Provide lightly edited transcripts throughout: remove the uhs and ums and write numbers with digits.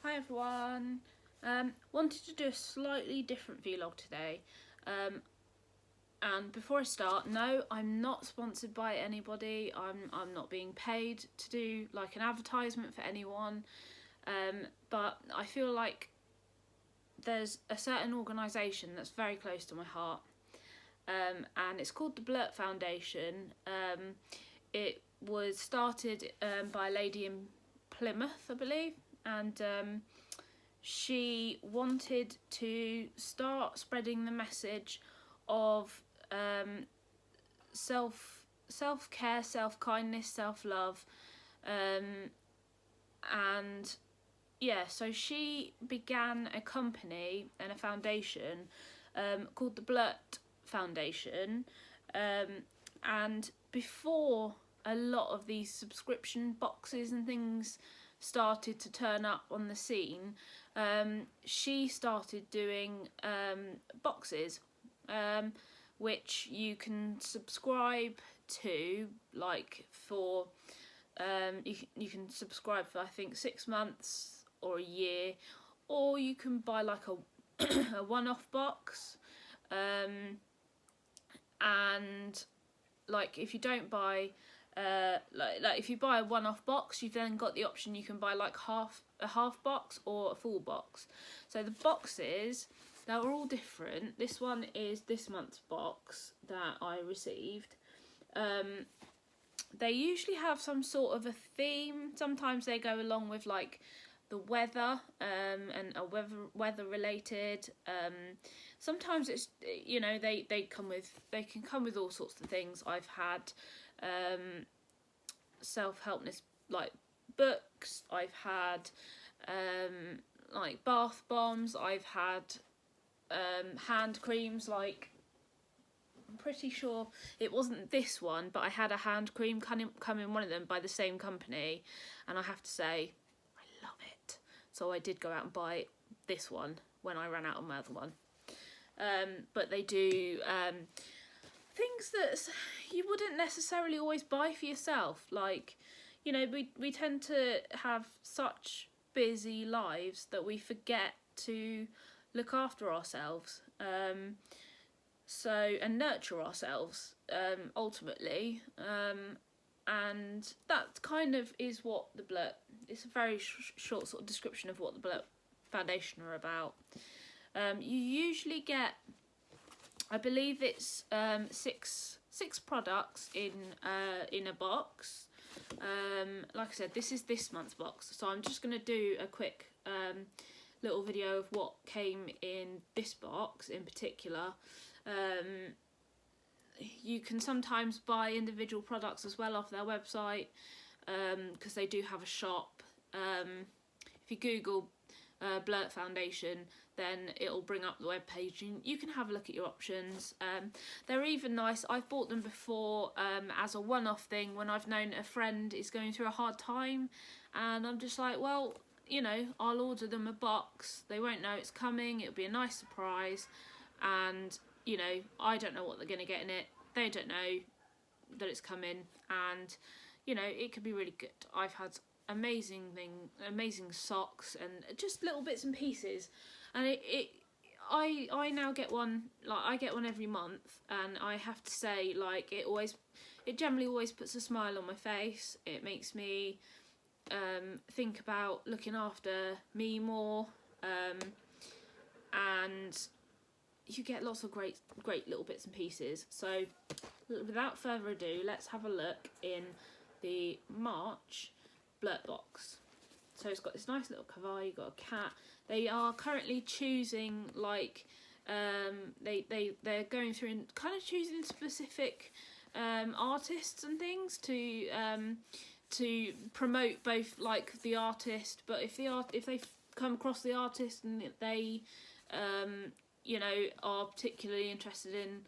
Hi everyone. Wanted to do a slightly different vlog today. And before I start, no, I'm not sponsored by anybody. I'm not being paid to do like an advertisement for anyone. But I feel like there's a certain organisation that's very close to my heart. And it's called the Blurt Foundation. It was started by a lady in Plymouth, I believe, and she wanted to start spreading the message of self-care, self-kindness, self-love, and yeah, so she began a company and a foundation called the Blurt Foundation, and before a lot of these subscription boxes and things started to turn up on the scene, she started doing boxes which you can subscribe to, like for you can subscribe for I think 6 months or a year, or you can buy like a a one-off box, and like if you don't buy like if you buy a one-off box, you've then got the option you can buy like a half box or a full box. So the boxes, they're all different. This one is this month's box that I received. They usually have some sort of a theme. Sometimes they go along with like the weather, and a weather related. Sometimes it's, you know, they can come with all sorts of things. I've had self-helpness like books. I've had like bath bombs. I've had hand creams. Like, I'm pretty sure it wasn't this one, but I had a hand cream come in one of them by the same company, and I have to say I love it. So I did go out and buy this one when I ran out of my other one. But they do things that you wouldn't necessarily always buy for yourself. Like, you know, we tend to have such busy lives that we forget to look after ourselves, and nurture ourselves, ultimately, and that kind of is what the Blurt, it's a very short sort of description of what the Blurt Foundation are about. You usually get, I believe it's six products in a box. Like I said, this is this month's box, so I'm just going to do a quick little video of what came in this box in particular. You can sometimes buy individual products as well off their website, because they do have a shop. If you Google Blurt Foundation, then it'll bring up the webpage and you can have a look at your options. They're even nice. I've bought them before as a one-off thing when I've known a friend is going through a hard time, and I'm just like, well, you know, I'll order them a box. They won't know it's coming. It'll be a nice surprise, and you know, I don't know what they're going to get in it. They don't know that it's coming, and you know, it could be really good. I've had amazing socks and just little bits and pieces, and I now get one, like I get one every month, and I have to say, like, it generally always puts a smile on my face. It makes me think about looking after me more, and you get lots of great little bits and pieces. So without further ado, let's have a look in the March Blurt box. So it's got this nice little cover. You've got a cat. They are currently choosing, like, they're going through and kind of choosing specific artists and things to promote both, like, the artist, but if they come across the artist and they you know, are particularly interested in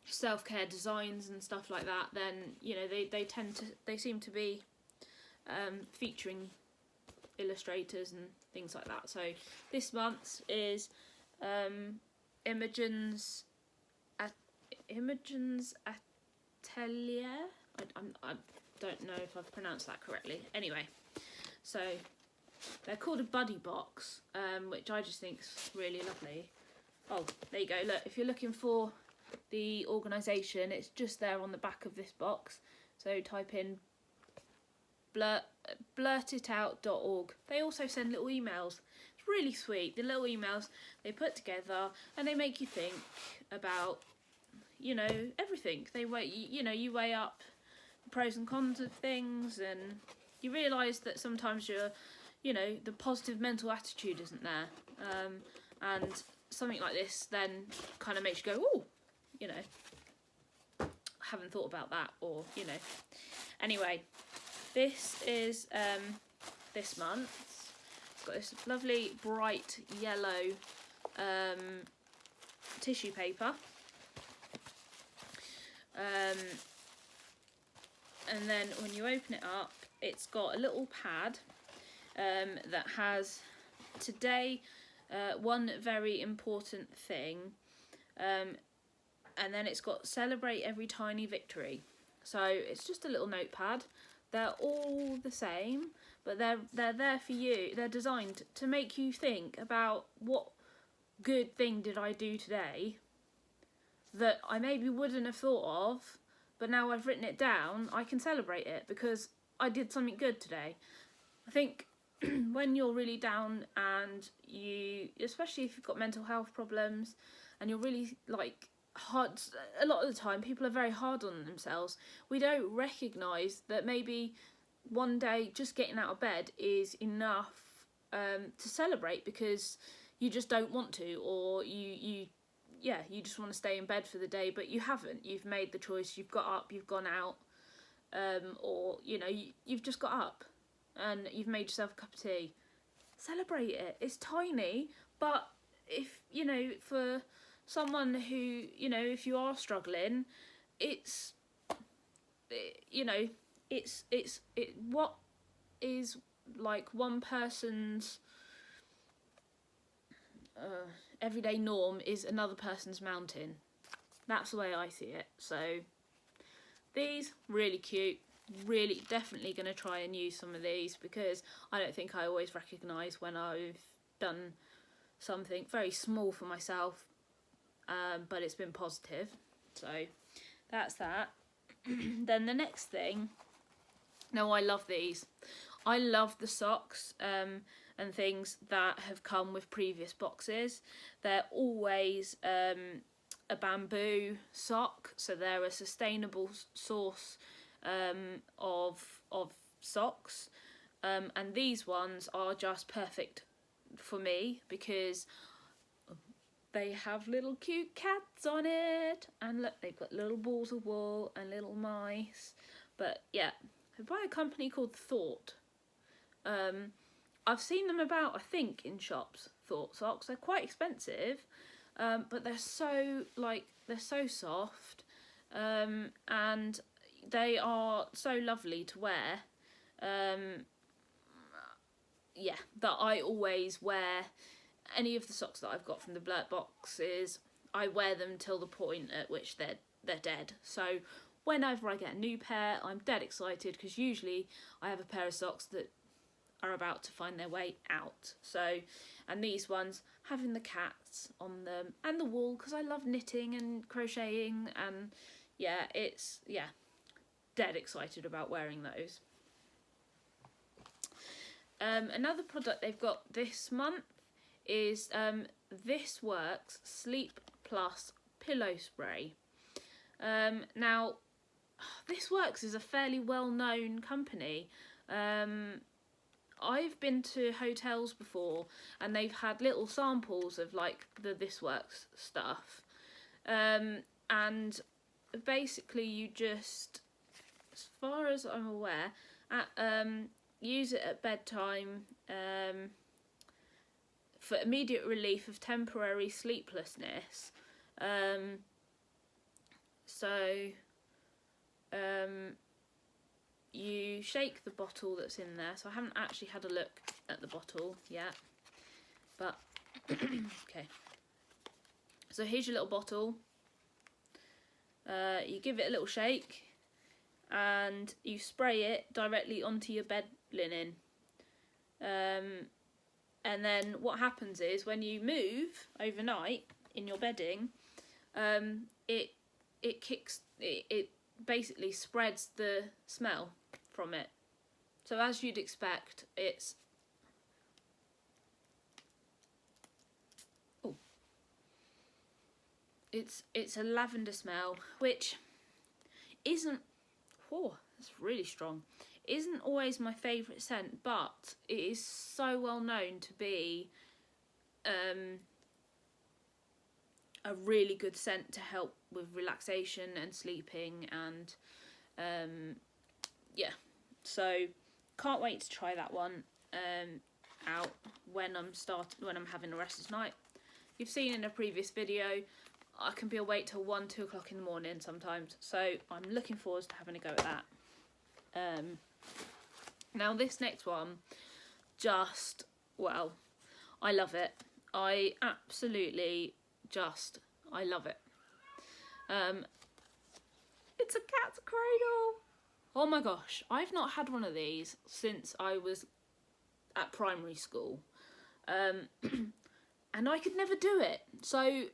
self-care designs and stuff like that, then, you know, they seem to be featuring illustrators and things like that. So this month's is Imogen's Atelier. I don't know if I've pronounced that correctly. Anyway, so They're called a buddy box, which I just think is really lovely. Oh, there you go. Look, if you're looking for the organisation, it's just there on the back of this box. So type in blurtitout.org. They also send little emails. It's really sweet. The little emails they put together, and they make you think about, you know, everything. They weigh, you know, you weigh up the pros and cons of things, and you realise that sometimes you're, you know, the positive mental attitude isn't there. And something like this then kind of makes you go, oh, you know, I haven't thought about that, or, you know. Anyway, this is this month. It's got this lovely bright yellow tissue paper. And then when you open it up, it's got a little pad that has today one very important thing, and then it's got celebrate every tiny victory. So it's just a little notepad. They're all the same, but they're there for you. They're designed to make you think about what good thing did I do today that I maybe wouldn't have thought of, but now I've written it down, I can celebrate it because I did something good today. I think when you're really down and you, especially if you've got mental health problems and you're really like hard, a lot of the time people are very hard on themselves. We don't recognise that maybe one day just getting out of bed is enough to celebrate, because you just don't want to, or you just want to stay in bed for the day, but you haven't. You've made the choice, you've got up, you've gone out, or, you know, you've just got up and you've made yourself a cup of tea. Celebrate it. It's tiny, but if, you know, for someone who, you know, if you are struggling, it's, you know, what is like one person's everyday norm is another person's mountain. That's the way I see it. So these, really cute, really definitely going to try and use some of these, because I don't think I always recognise when I've done something very small for myself, but it's been positive. So that's that. Then the next thing, now I love these. I love the socks and things that have come with previous boxes. They're always a bamboo sock, so they're a sustainable source of socks, and these ones are just perfect for me because they have little cute cats on it, and look, they've got little balls of wool and little mice. But yeah, they're by a company called Thought. I've seen them about, I think, in shops, Thought socks. They're quite expensive, but they're so soft, and they are so lovely to wear. Yeah, that I always wear any of the socks that I've got from the Blurt boxes. I wear them till the point at which they're dead. So whenever I get a new pair, I'm dead excited, because usually I have a pair of socks that are about to find their way out. So, and these ones, having the cats on them and the wool, because I love knitting and crocheting, and yeah, it's, yeah, dead excited about wearing those. Another product they've got this month is This Works Sleep Plus Pillow Spray. Now, This Works is a fairly well-known company. I've been to hotels before and they've had little samples of like the This Works stuff, and basically you just, as far as I'm aware, use it at bedtime for immediate relief of temporary sleeplessness. You shake the bottle that's in there. So I haven't actually had a look at the bottle yet, but okay. So here's your little bottle. You give it a little shake and you spray it directly onto your bed linen. And then what happens is when you move overnight in your bedding, it basically spreads the smell from it. So as you'd expect, it's a lavender smell, which isn't, that's really strong. Isn't always my favourite scent, but it is so well known to be a really good scent to help with relaxation and sleeping, and yeah, so can't wait to try that one out when I'm having a restless night. You've seen in a previous video, I can be awake till 1-2 o'clock in the morning sometimes, so I'm looking forward to having a go at that. Now this next one, I love it. I absolutely I love it. It's a cat's cradle. Oh my gosh, I've not had one of these since I was at primary school. And I could never do it. So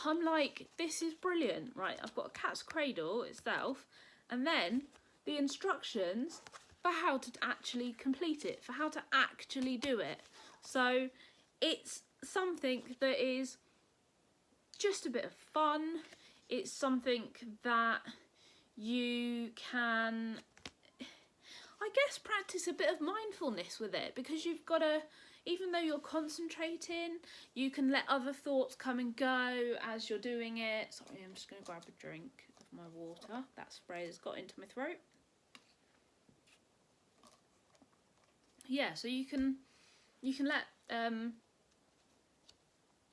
I'm like, this is brilliant. Right, I've got a cat's cradle itself, and then the instructions for how to actually complete it, for how to actually do it. So it's something that is just a bit of fun. It's something that you can, I guess, practice a bit of mindfulness with it, because you've got to, even though you're concentrating, you can let other thoughts come and go as you're doing it. Sorry, I'm just going to grab a drink of my water. That spray has got into my throat. Yeah, so you can let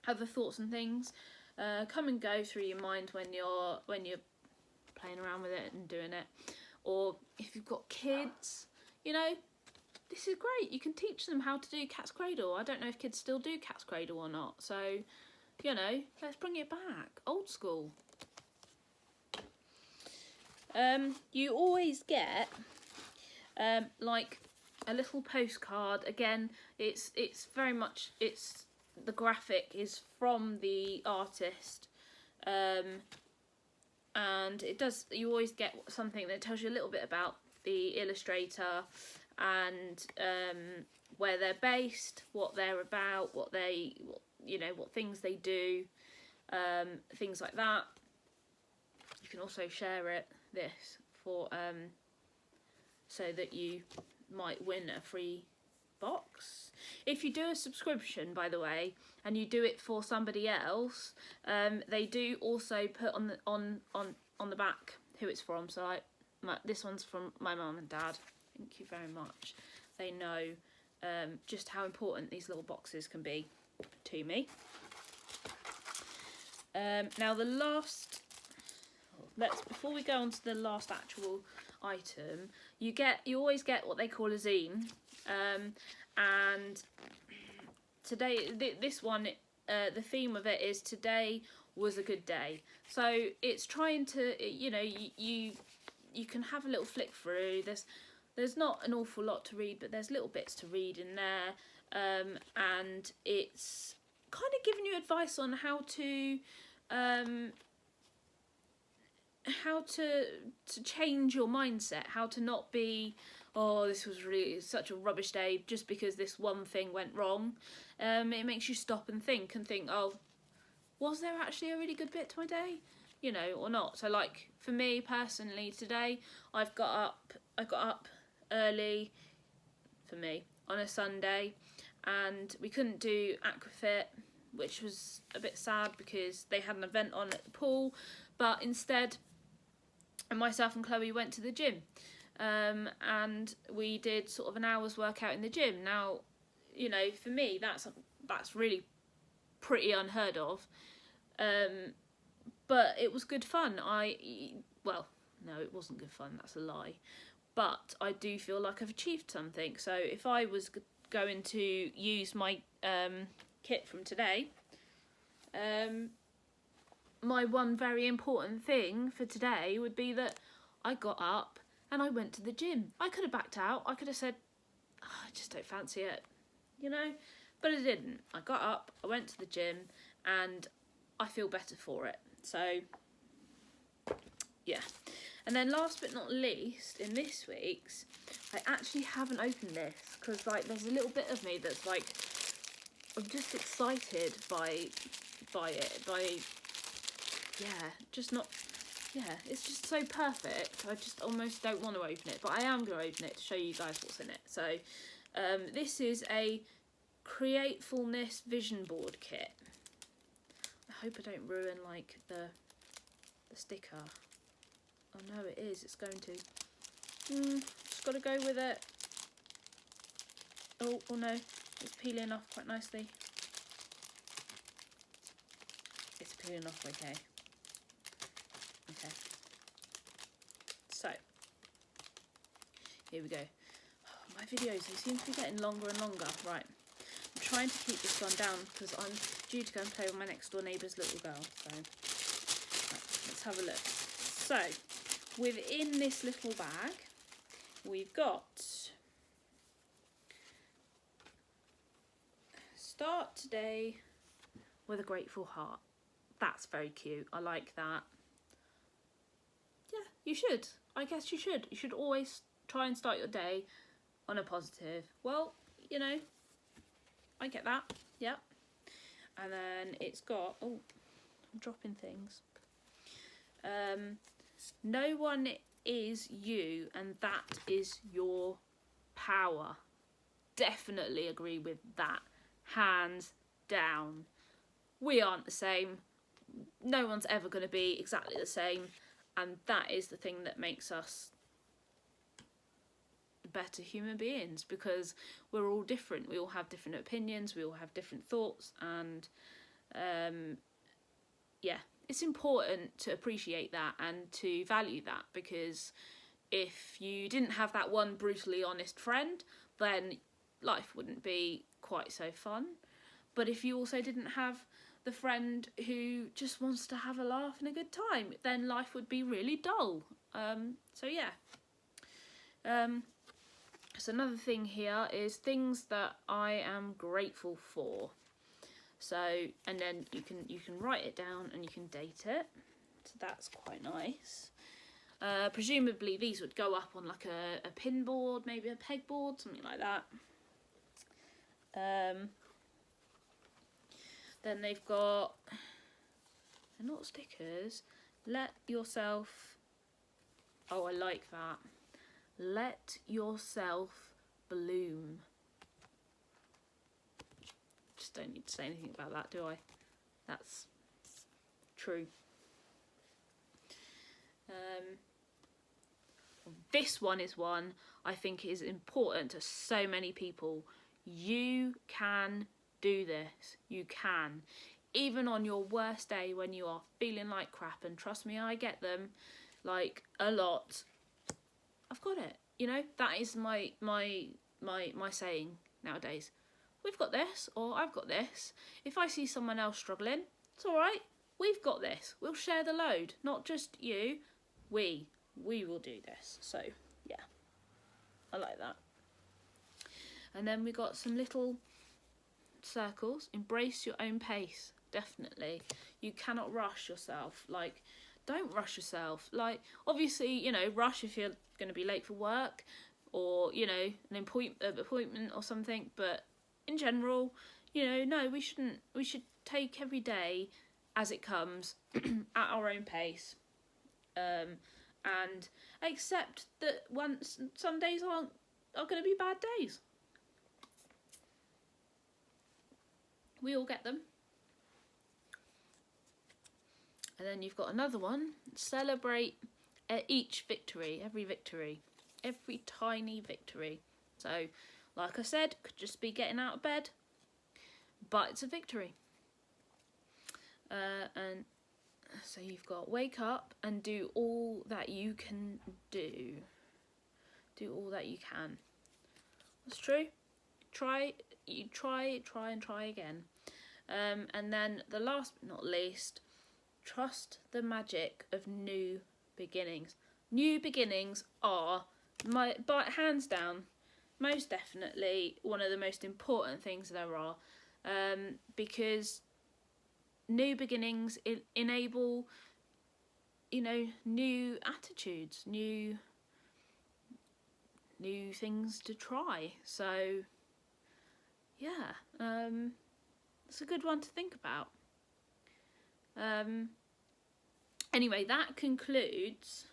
other thoughts and things come and go through your mind when you're playing around with it and doing it. Or if you've got kids, you know, this is great. You can teach them how to do cat's cradle. I don't know if kids still do cat's cradle or not. So, you know, let's bring it back. Old school. You always get like a little postcard. Again, it's very much, the graphic is from the artist, and you always get something that tells you a little bit about the illustrator, and where they're based, what they're about, what things they do, things like that. You can also share this for so that you might win a free box. If you do a subscription, by the way, and you do it for somebody else, they do also put on the back who it's from. So this one's from my mum and dad. Thank you very much. They know just how important these little boxes can be to me. Now before we go on to the last actual item, you always get what they call a zine, and today this one, the theme of it is today was a good day. So it's trying to, you know, you can have a little flick through. There's not an awful lot to read, but there's little bits to read in there, and it's kind of giving you advice on how to change your mindset, how to not be, oh, this was really such a rubbish day just because this one thing went wrong. It makes you stop and think, oh, was there actually a really good bit to my day, you know, or not? So like for me personally today, I got up early for me on a Sunday, and we couldn't do Aquafit, which was a bit sad because they had an event on at the pool, but instead myself and Chloe went to the gym, and we did sort of an hour's workout in the gym. Now, you know, for me that's really pretty unheard of, but it was good fun. Well, no, it wasn't good fun, that's a lie, but I do feel like I've achieved something. So if I was going to use my kit from today, my one very important thing for today would be that I got up and I went to the gym. I could have backed out. I could have said, I just don't fancy it, you know. But I didn't. I got up, I went to the gym, and I feel better for it. So yeah. And then last but not least, in this week's, I actually haven't opened this because like there's a little bit of me that's like, I'm just excited by it, just not, it's just so perfect. I just almost don't want to open it, but I am going to open it to show you guys what's in it. So this is a Createfulness vision board kit. I hope I don't ruin like the sticker. Oh no, it is. It's going to. Just got to go with it. Oh no, it's peeling off quite nicely. It's peeling off okay. Okay. So, here we go. Oh, my videos, they seem to be getting longer and longer. Right. I'm trying to keep this one down because I'm due to go and play with my next door neighbour's little girl. So, right, let's have a look. So, within this little bag, we've got start today with a grateful heart. That's very cute. I like that. Yeah, you should. I guess you should. You should always try and start your day on a positive. Well, you know, I get that. Yeah. And then it's got, oh, I'm dropping things. No one is you, and that is your power. Definitely agree with that. Hands down. We aren't the same. No one's ever going to be exactly the same, and that is the thing that makes us better human beings, because we're all different. We all have different opinions, we all have different thoughts, and yeah, it's important to appreciate that and to value that, because if you didn't have that one brutally honest friend, then life wouldn't be quite so fun. But if you also didn't have the friend who just wants to have a laugh and a good time, then life would be really dull. So yeah. So another thing here is things that I am grateful for. So, and then you can write it down and you can date it. So that's quite nice. Presumably these would go up on like a pin board, maybe a pegboard, something like that. Then they've got, they're not stickers. Let yourself, oh, I like that. Let yourself bloom. Just don't need to say anything about that, do I? That's true. This one is one I think is important to so many people. You can do this. You can. Even on your worst day when you are feeling like crap, and trust me, I get them like a lot. I've got it. You know, that is my saying nowadays. We've got this, or I've got this. If I see someone else struggling, it's all right. We've got this. We'll share the load. Not just you. We will do this. So, yeah. I like that. And then we got some little circles. Embrace your own pace. Definitely. You cannot rush yourself. Like, don't rush yourself. Like, obviously, you know, rush if you're going to be late for work, or, you know, an appointment or something. But in general, you know, no, we shouldn't. We should take every day as it comes at our own pace, and accept that some days are going to be bad days. We all get them. And then you've got another one. Celebrate each victory, every tiny victory. So, like I said, could just be getting out of bed, but it's a victory. And so you've got wake up and do all that you can do. Do all that you can. That's true. Try and try again. And then the last but not least, trust the magic of new beginnings. New beginnings are, hands down, most definitely one of the most important things there are, because new beginnings enable, you know, new attitudes, new things to try. So yeah, it's a good one to think about. Anyway, that concludes,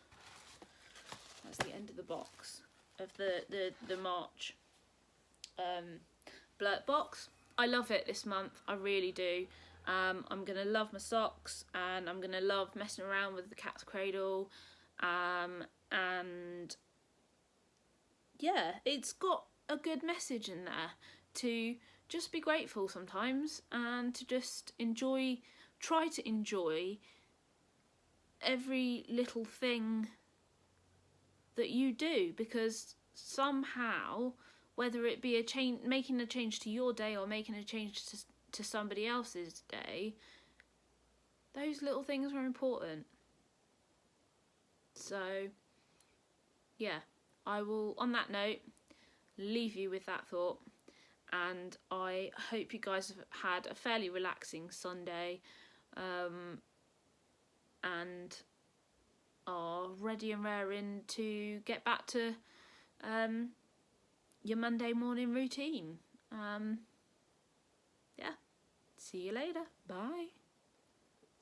that's the end of the box of the March Blurt box. I love it this month, I really do. I'm going to love my socks, and I'm going to love messing around with the cat's cradle, and yeah, it's got a good message in there to just be grateful sometimes, and to just try to enjoy every little thing that you do, because somehow, whether it be making a change to your day or making a change to somebody else's day, those little things are important. So yeah, I will, on that note, leave you with that thought, and I hope you guys have had a fairly relaxing Sunday, and are ready and raring to get back to your Monday morning routine. Yeah, see you later. Bye.